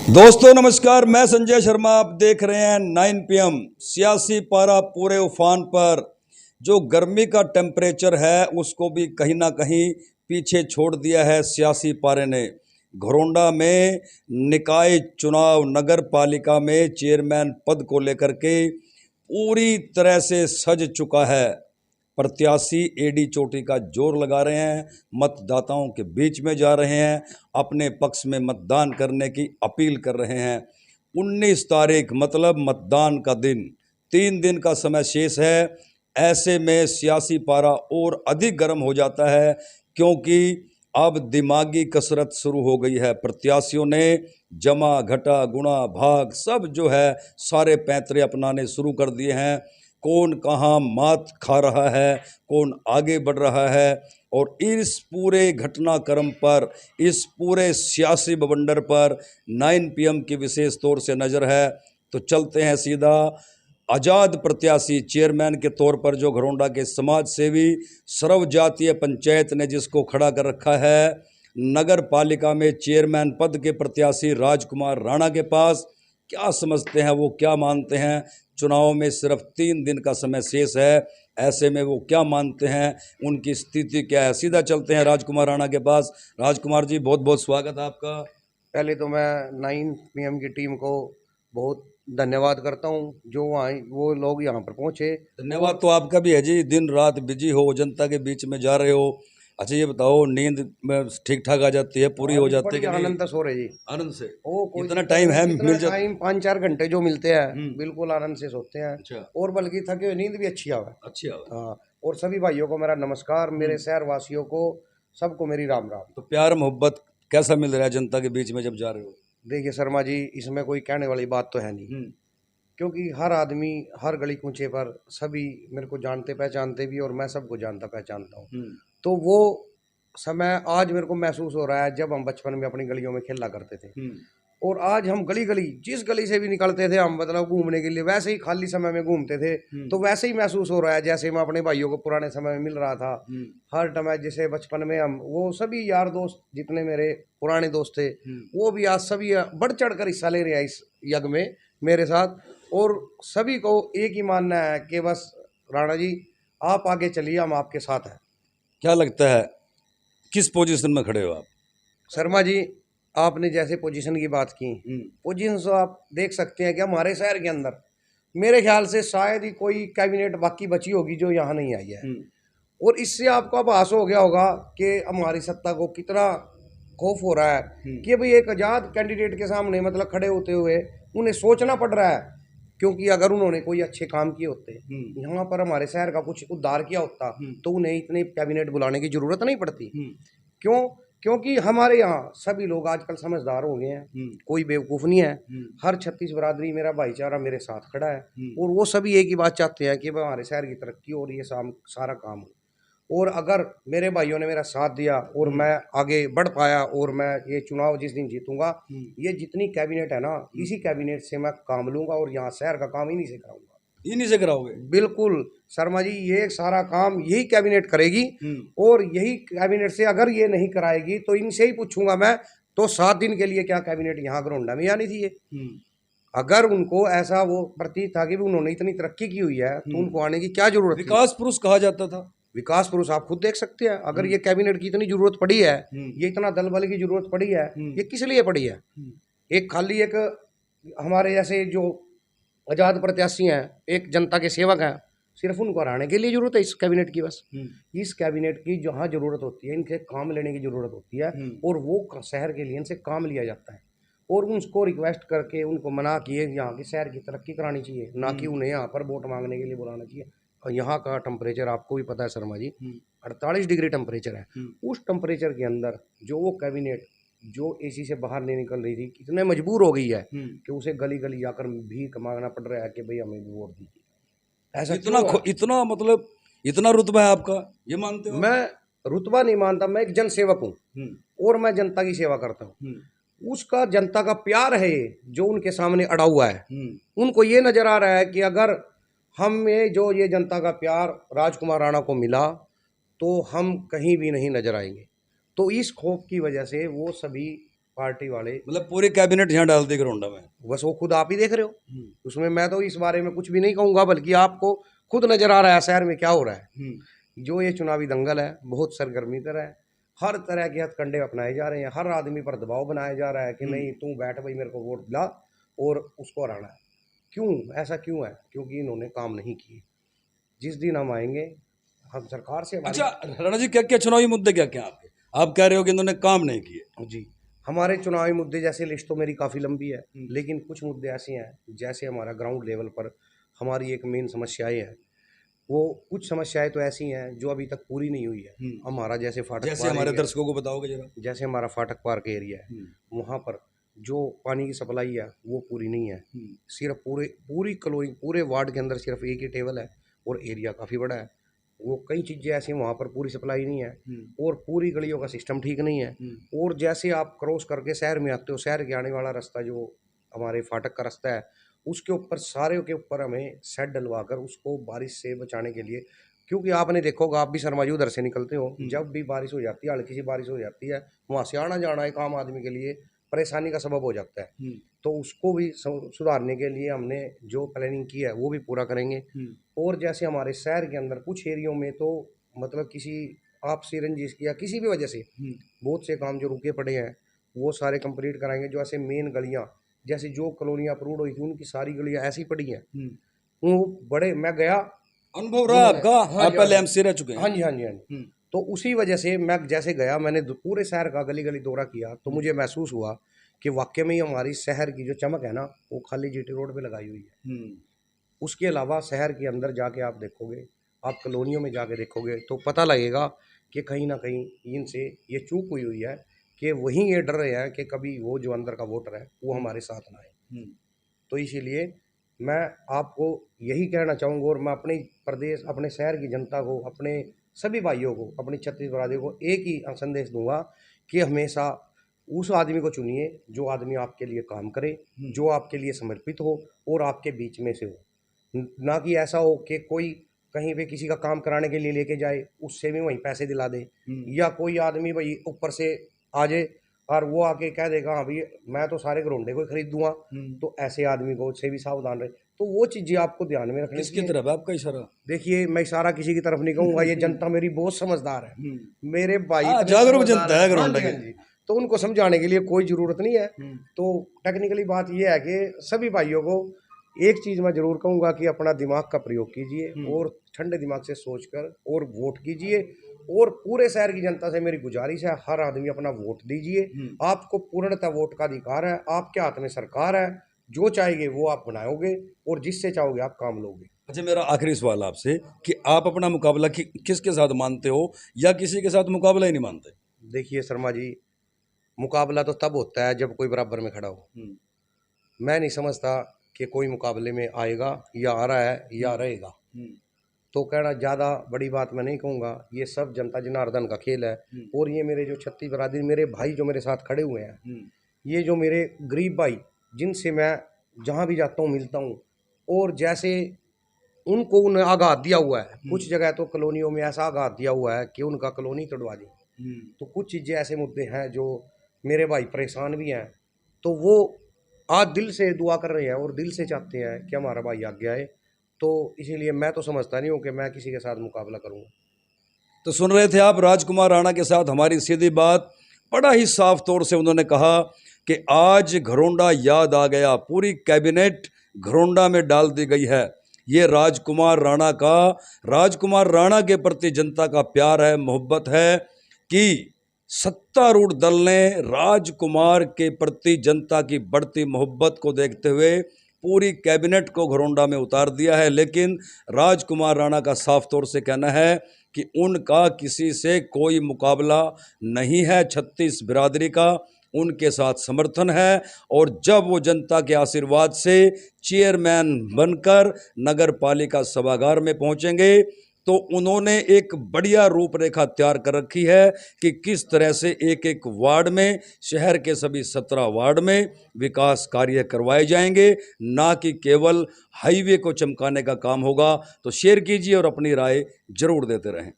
दोस्तों नमस्कार, मैं संजय शर्मा। आप देख रहे हैं 9 PM। सियासी पारा पूरे उफान पर। जो गर्मी का टेम्परेचर है उसको भी कहीं ना कहीं पीछे छोड़ दिया है सियासी पारे ने। घरोंडा में निकाय चुनाव नगर पालिका में चेयरमैन पद को लेकर के पूरी तरह से सज चुका है। प्रत्याशी एडी चोटी का जोर लगा रहे हैं, मतदाताओं के बीच में जा रहे हैं, अपने पक्ष में मतदान करने की अपील कर रहे हैं। 19 तारीख मतलब मतदान का दिन, 3 दिन का समय शेष है। ऐसे में सियासी पारा और अधिक गर्म हो जाता है क्योंकि अब दिमागी कसरत शुरू हो गई है। प्रत्याशियों ने जमा घटा गुणा भाग सब जो है सारे पैंतरे अपनाने शुरू कर दिए हैं। कौन कहाँ मात खा रहा है, कौन आगे बढ़ रहा है, और इस पूरे घटनाक्रम पर, इस पूरे सियासी बवंडर पर 9 PM की विशेष तौर से नज़र है। तो चलते हैं सीधा आज़ाद प्रत्याशी चेयरमैन के तौर पर जो घरोंडा के समाज सेवी सर्व जातीय पंचायत ने जिसको खड़ा कर रखा है, नगर पालिका में चेयरमैन पद के प्रत्याशी राजकुमार राणा के पास। क्या समझते हैं वो, क्या मानते हैं? चुनाव में सिर्फ 3 दिन का समय शेष है, ऐसे में वो क्या मानते हैं, उनकी स्थिति क्या है? सीधा चलते हैं राजकुमार राणा के पास। राजकुमार जी, बहुत बहुत स्वागत है आपका। पहले तो मैं 9 PM की टीम को बहुत धन्यवाद करता हूं जो वहाँ वो लोग यहाँ पर पहुँचे। धन्यवाद तो आपका भी है जी, दिन रात बिजी हो, जनता के बीच में जा रहे हो। अच्छा ये बताओ, नींद में ठीक ठाक आ जाती है, पूरी हो जाती है कि नहीं? आनंद सो रहे जी। आनंद से वो कोई इतना टाइम है मिल जाता? टाइम 5-4 घंटे जो मिलते हैं बिल्कुल आनंद से सोते हैं। अच्छा, और बल्कि थके हुए नींद भी अच्छी आवे। अच्छी आवाज़। हाँ, और सभी भाइयों को मेरा नमस्कार, मेरे शहर वासियों को सबको मेरी राम राम। तो प्यार मोहब्बत कैसा मिल रहा है जनता के बीच में जब जा रहे हो? देखिए शर्मा जी, इसमें कोई कहने वाली बात तो है नहीं, क्योंकि हर आदमी हर गली कूचे पर सभी मेरे को जानते पहचानते भी, और मैं सबको जानता पहचानता हूँ। तो वो समय आज मेरे को महसूस हो रहा है जब हम बचपन में अपनी गलियों में खेला करते थे। और आज हम गली गली जिस गली से भी निकलते थे हम, मतलब घूमने के लिए, वैसे ही खाली समय में घूमते थे। तो वैसे ही महसूस हो रहा है जैसे मैं अपने भाइयों को पुराने समय में मिल रहा था। हर टाइम जैसे बचपन में हम वो सभी यार दोस्त जितने मेरे पुराने दोस्त थे वो भी आज सभी बढ़ चढ़ कर हिस्सा ले रहे हैं इस यज्ञ में मेरे साथ। और सभी को एक ही मानना है कि बस राणा जी आप आगे चलिए, हम आपके साथ हैं। क्या लगता है किस पोजीशन में खड़े हो आप? शर्मा जी, आपने जैसे पोजीशन की बात की, पोजीशन तो आप देख सकते हैं कि हमारे शहर के अंदर मेरे ख्याल से शायद ही कोई कैबिनेट बाकी बची होगी जो यहाँ नहीं आई है। और इससे आपको आभास हो गया होगा कि हमारी सत्ता को कितना खौफ हो रहा है कि भाई एक आज़ाद कैंडिडेट के सामने मतलब खड़े होते हुए उन्हें सोचना पड़ रहा है। क्योंकि अगर उन्होंने कोई अच्छे काम किए होते, यहाँ पर हमारे शहर का कुछ उद्धार किया होता, तो उन्हें इतनी कैबिनेट बुलाने की जरूरत नहीं पड़ती। क्यों? क्योंकि हमारे यहाँ सभी लोग आजकल समझदार हो गए हैं, कोई बेवकूफ़ नहीं है। हर 36 बरादरी मेरा भाईचारा मेरे साथ खड़ा है, और वो सभी एक ही बात चाहते हैं कि हमारे शहर की तरक्की और ये सारा काम हो। और अगर मेरे भाइयों ने मेरा साथ दिया और मैं आगे बढ़ पाया, और मैं ये चुनाव जिस दिन जीतूंगा, ये जितनी कैबिनेट है ना, इसी कैबिनेट से मैं काम लूंगा, और यहाँ शहर का काम इन्हीं से कराऊंगा। इन्हीं से कराओगे? बिल्कुल शर्मा जी, ये सारा काम यही कैबिनेट करेगी। और यही कैबिनेट से अगर ये नहीं कराएगी तो इनसे ही पूछूंगा मैं, तो 7 दिन के लिए क्या कैबिनेट यहाँ घरोंडा में आनी थी? अगर उनको ऐसा वो प्रतीत था कि उन्होंने इतनी तरक्की की हुई है तो उनको आने की क्या जरूरत थी? विकास पुरुष कहा जाता था। विकास पुरुष आप खुद देख सकते हैं। अगर ये कैबिनेट की इतनी जरूरत पड़ी है, ये इतना दल बल की जरूरत पड़ी है, ये किस लिए पड़ी है? एक खाली एक हमारे जैसे जो आजाद प्रत्याशी हैं, एक जनता के सेवक हैं, सिर्फ उनको हराने के लिए जरूरत है इस कैबिनेट की? बस इस कैबिनेट की जहाँ जरूरत होती है, इनके काम लेने की जरूरत होती है, और वो शहर के लिए इनसे काम लिया जाता है, और उनको रिक्वेस्ट करके उनको मना किए यहाँ के शहर की तरक्की करानी चाहिए, ना कि उन्हें यहाँ पर वोट मांगने के लिए बुलाना चाहिए। और यहाँ का टेम्परेचर आपको भी पता है शर्मा जी, 48 डिग्री टेम्परेचर है। उस टेम्परेचर के अंदर जो वो कैबिनेट जो एसी से बाहर नहीं निकल रही थी, कितने मजबूर हो गई है कि उसे गली गली जाकर भीख मांगना पड़ रहा है कि भाई हमें भी वोट दीजिए। ऐसा इतना मतलब इतना रुतबा है आपका, ये मानते हो? मैं रुतबा नहीं मानता, मैं एक जन सेवक हूँ, और मैं जनता की सेवा करता हूँ। उसका जनता का प्यार है जो उनके सामने अड़ा हुआ है। उनको ये नजर आ रहा है कि अगर हमें जो ये जनता का प्यार राजकुमार राणा को मिला तो हम कहीं भी नहीं नजर आएंगे। तो इस खौफ की वजह से वो सभी पार्टी वाले, मतलब पूरी कैबिनेट यहाँ डाल दी घरोंडा में। बस वो खुद आप ही देख रहे हो। उसमें मैं तो इस बारे में कुछ भी नहीं कहूंगा, बल्कि आपको खुद नजर आ रहा है शहर में क्या हो रहा है। जो ये चुनावी दंगल है बहुत सरगर्मी तरह है, हर तरह के हथकंडे अपनाए जा रहे हैं, हर आदमी पर दबाव बनाया जा रहा है कि नहीं तू बैठ भाई मेरे को वोट दिला और उसको हराना है। क्यों ऐसा क्यों है? क्योंकि इन्होंने काम नहीं किए। जिस दिन हम आएंगे, हम सरकार से अच्छा राणा जी, क्या क्या चुनावी मुद्दे क्या क्या आपके? आप कह रहे हो कि इन्होंने काम नहीं किए। जी, हमारे चुनावी मुद्दे, जैसे लिस्ट तो मेरी काफ़ी लंबी है, लेकिन कुछ मुद्दे ऐसे हैं जैसे हमारा ग्राउंड लेवल पर हमारी एक मेन समस्याएं हैं। वो कुछ समस्याएं तो ऐसी हैं जो अभी तक पूरी नहीं हुई है। हमारा जैसे फाटक जैसे पार्क हमारे एरिया- दर्शकों को बताओगे जरा। जैसे हमारा फाटक पार्क एरिया है, वहाँ पर जो पानी की सप्लाई है वो पूरी नहीं है। सिर्फ पूरी कॉलोनी, पूरे वार्ड के अंदर सिर्फ एक ही टेबल है और एरिया काफ़ी बड़ा है। वो कई चीज़ें ऐसी वहाँ पर पूरी सप्लाई नहीं है और पूरी गलियों का सिस्टम ठीक नहीं है। और जैसे आप क्रॉस करके शहर में आते हो, शहर के आने वाला रास्ता जो हमारे फाटक का रास्ता है, उसके ऊपर सारे के ऊपर हमें सेट डलवा कर उसको बारिश से बचाने के लिए, क्योंकि आपने देखा होगा, आप भी शर्मा जी उधर से निकलते हो, जब भी बारिश हो जाती है, हल्की सी बारिश हो जाती है, वहाँ से आना जाना एक आम आदमी के लिए परेशानी का सबब हो जाता है। तो उसको भी सुधारने के लिए हमने जो प्लानिंग की है वो भी पूरा करेंगे। और जैसे हमारे शहर के अंदर कुछ एरियो में तो मतलब किसी आपसी रंजिश की या किसी भी वजह से बहुत से काम जो रुके पड़े हैं वो सारे कंप्लीट कराएंगे। जो ऐसे मेन गलियां, जैसे जो कॉलोनियां अप्रूव हुई थी उनकी सारी गलियां ऐसी पड़ी हैं, वो बड़े, मैं गया, अनुभव रहा आपका? हाँ आप जी, पहले हाँ एमसी रह चुके हैं। जी, हाँ जी, हाँ जी। तो उसी वजह से मैं जैसे गया, मैंने पूरे शहर का गली गली दौरा किया, तो मुझे महसूस हुआ कि वाकई में ही हमारी शहर की जो चमक है ना वो खाली जीटी रोड पे लगाई हुई है। उसके अलावा शहर के अंदर जाके आप देखोगे, आप कॉलोनियों में जाके देखोगे तो पता लगेगा कि कहीं ना कहीं इनसे ये चूक हुई हुई है कि वहीं ये डर रहे हैं कि कभी वो जो अंदर का वोटर है वो हमारे साथ ना आए। तो इसीलिए मैं आपको यही कहना चाहूँगा और मैं अपने प्रदेश, अपने शहर की जनता को, अपने सभी भाइयों को, अपनी छत्तीस बरादरी को एक ही संदेश दूंगा कि हमेशा उस आदमी को चुनिए जो आदमी आपके लिए काम करे, जो आपके लिए समर्पित हो और आपके बीच में से हो। ना कि ऐसा हो कि कोई कहीं पे किसी का काम कराने के लिए लेके जाए, उससे भी वहीं पैसे दिला दे, या कोई आदमी भाई ऊपर से आ जाए और वो आके कह देगा हाँ भाई मैं तो सारे घरोंडे को खरीद दूंगा। तो ऐसे आदमी को से भी सावधान रहे। तो वो चीजें आपको ध्यान में रखनी किसकी चाहिए। तरफ है आपका इशारा? देखिए, मैं इशारा किसी की तरफ नहीं कहूंगा, ये जनता मेरी बहुत समझदार है, मेरे भाई हाँ, इतने जागरूक समझदार जनता है हैं। हाँ घरोंडा जी, हाँ की। जी। तो उनको समझाने के लिए कोई ज़रूरत नहीं है। तो टेक्निकली बात यह है कि सभी भाइयों को एक चीज़ मैं ज़रूर कहूँगा कि अपना दिमाग का प्रयोग कीजिए और ठंडे दिमाग से सोचकर और वोट कीजिए। और पूरे शहर की जनता से मेरी गुजारिश है, हर आदमी अपना वोट दीजिए। आपको पूर्णतः वोट का अधिकार है, आपके हाथ में सरकार है, जो चाहेंगे वो आप बनाओगे और जिससे चाहोगे आप काम लोगे। अच्छा, मेरा आखिरी सवाल आपसे कि आप अपना मुकाबला किसके साथ मानते हो या किसी के साथ मुकाबला ही नहीं मानते? देखिए शर्मा जी, मुकाबला तो तब होता है जब कोई बराबर में खड़ा हो। मैं नहीं समझता कि कोई मुकाबले में आएगा या आ रहा है या रहेगा। तो कहना ज़्यादा बड़ी बात मैं नहीं कहूँगा, ये सब जनता जनार्दन का खेल है। और ये मेरे जो छत्तीस बरादरी, मेरे भाई जो मेरे साथ खड़े हुए हैं, ये जो मेरे गरीब भाई जिनसे मैं जहाँ भी जाता हूँ मिलता हूँ, और जैसे उनको उन्हें आघात दिया हुआ है, कुछ जगह तो कॉलोनियों में ऐसा आघात दिया हुआ है कि उनका कॉलोनी तोड़वा दी। तो कुछ चीज़ें ऐसे मुद्दे हैं जो मेरे भाई परेशान भी हैं, तो वो आज दिल से दुआ कर रहे हैं और दिल से चाहते हैं कि हमारा भाई आगे आए। तो इसीलिए मैं तो समझता नहीं हूँ कि मैं किसी के साथ मुकाबला करूँगा। तो सुन रहे थे आप राजकुमार राणा के साथ हमारी सीधी बात। बड़ा ही साफ तौर से उन्होंने कहा कि आज घरोंडा याद आ गया, पूरी कैबिनेट घरोंडा में डाल दी गई है। ये राजकुमार राणा के प्रति जनता का प्यार है, मोहब्बत है कि सत्तारूढ़ दल ने राजकुमार के प्रति जनता की बढ़ती मोहब्बत को देखते हुए पूरी कैबिनेट को घरोंडा में उतार दिया है। लेकिन राजकुमार राणा का साफ तौर से कहना है कि उनका किसी से कोई मुकाबला नहीं है, छत्तीस बिरादरी का उनके साथ समर्थन है। और जब वो जनता के आशीर्वाद से चेयरमैन बनकर नगर पालिका सभागार में पहुंचेंगे तो उन्होंने एक बढ़िया रूपरेखा तैयार कर रखी है कि किस तरह से एक एक वार्ड में, शहर के सभी 17 वार्ड में विकास कार्य करवाए जाएंगे, ना कि केवल हाईवे को चमकाने का काम होगा। तो शेयर कीजिए और अपनी राय जरूर देते रहें।